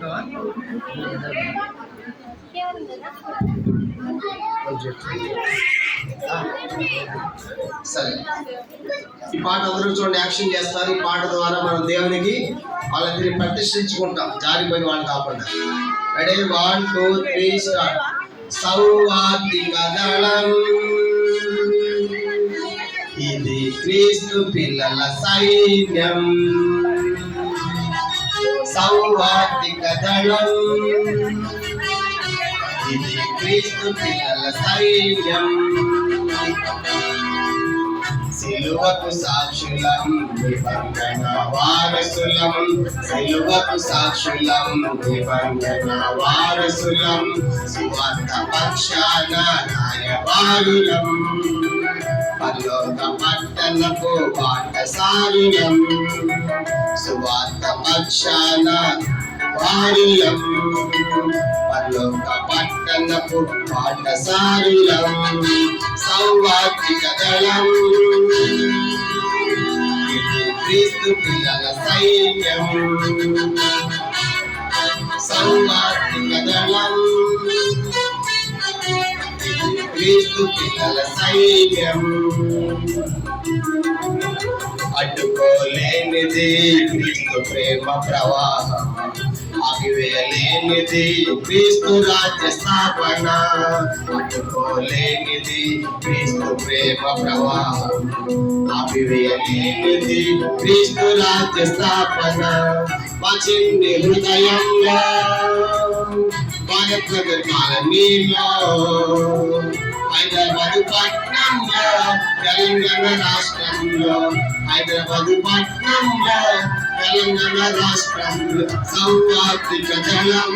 సరే, ఈ పాట అందరూ చూడండి, యాక్షన్ చేస్తారు. ఈ పాట ద్వారా మనం దేవునికి వాళ్ళని ప్రతిష్ఠించుకుంటాం, జారిపోయిన వాళ్ళు కాకుండా. Ready, 1 2 3 start. సౌవార్తిక దళం, ఇది క్రీస్తు పిల్లల సైన్యం. సౌవార్తిక దళం, ఇది క్రీస్తు పిల్లల సైన్యం. సిలువకు సాక్షులం, నిబంధన వారసులం. సిలువకు సాక్షులం, నిబంధన వారసులం. సువార్త పక్షాన రాయబారులం, పరలోక పట్టణపు బాటసారులం. సువార్త పక్షాన వారులం, పరలోక పట్టణపు బాటసారులం. సౌవార్తిక దళం, ఇది క్రీస్తు పిల్లల సైన్యం. సౌవార్తిక దళం, ఇది క్రీస్తు పిల్లల సైన్యం. అడ్డుకోలేనిది క్రీస్తు ప్రేమ ప్రవాహం, ఆగివేయలేనిది క్రీస్తు రాజ్య స్థాపన. అడ్డుకోలేనిది క్రీస్తు ప్రేమ ప్రవాహం, ఆగివేయలేనిది క్రీస్తు రాజ్య స్థాపన. మా చిన్ని హృదయంలో, భారత కాలనీలో, హైదరాబాదు పట్నంలో, తెలంగాణ రాష్ట్రంలో, హైదరాబాదు పట్నంలో, తెలంగాణ రాష్ట్రంలో. సౌవార్తిక దళం,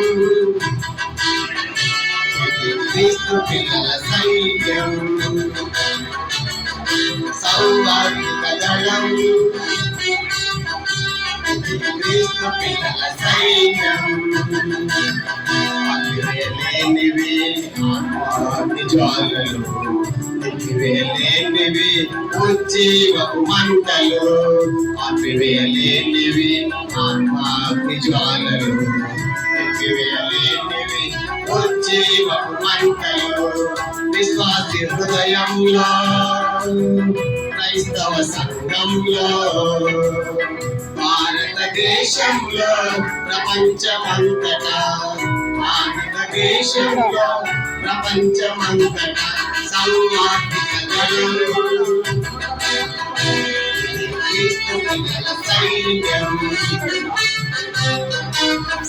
క్రీస్తు పిల్లల సైన్యం. సౌవార్తిక దళం, క్రీస్తు పిల్లల సైన్యం. అగ్గివేయలేనివి జ్వాలలు, దిగివేయలేనివి ఉజ్జీవపు మంటలు. ఆపివేయలేనివి ఆత్మాగ్ని జ్వాలలు, దిగివేయలేనివి ఉజ్జీవపు మంటలు. విశ్వాసి హృదయంలో, క్రైస్తవ సంఘంలో, భారతదేశంలో, ప్రపంచమంతటా, భారతదేశంలో, ప్రపంచమంతటా. సౌవార్తిక దళం, క్రీస్తు పిల్లల సైన్యం.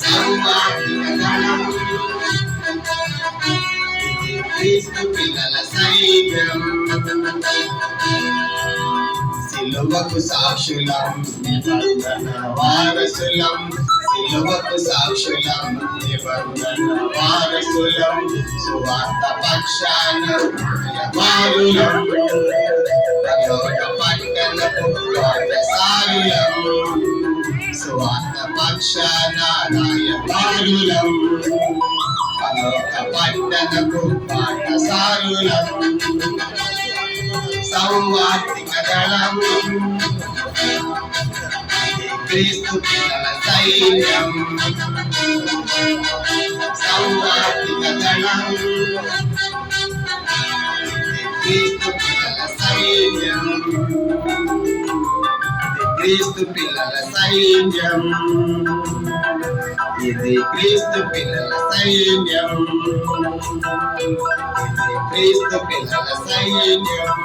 సౌవార్తిక దళం, క్రీస్తు పిల్లల సైన్యం. సిలువకు సాక్షులం, నిబంధన వారసులం. సిలువకు సాక్షులం, నిబంధన వారసులం. సువార్త పక్షాన రాయబారులం, పరలోక పట్టణపు బాటసారులం. సువార్త పక్షాన రాయబారులం, పరలోక పట్టణపు బాటసారులం. సౌవార్తిక దళం, క్రీస్తు పిల్లల సైన్యం. సౌవార్తిక దళం, క్రీస్తు పిల్లల సైన్యం. క్రీస్తు పిల్లల సైన్యం, ఇది క్రీస్తు పిల్లల సైన్యం. ఇది క్రీస్తు పిల్లల సైన్యం.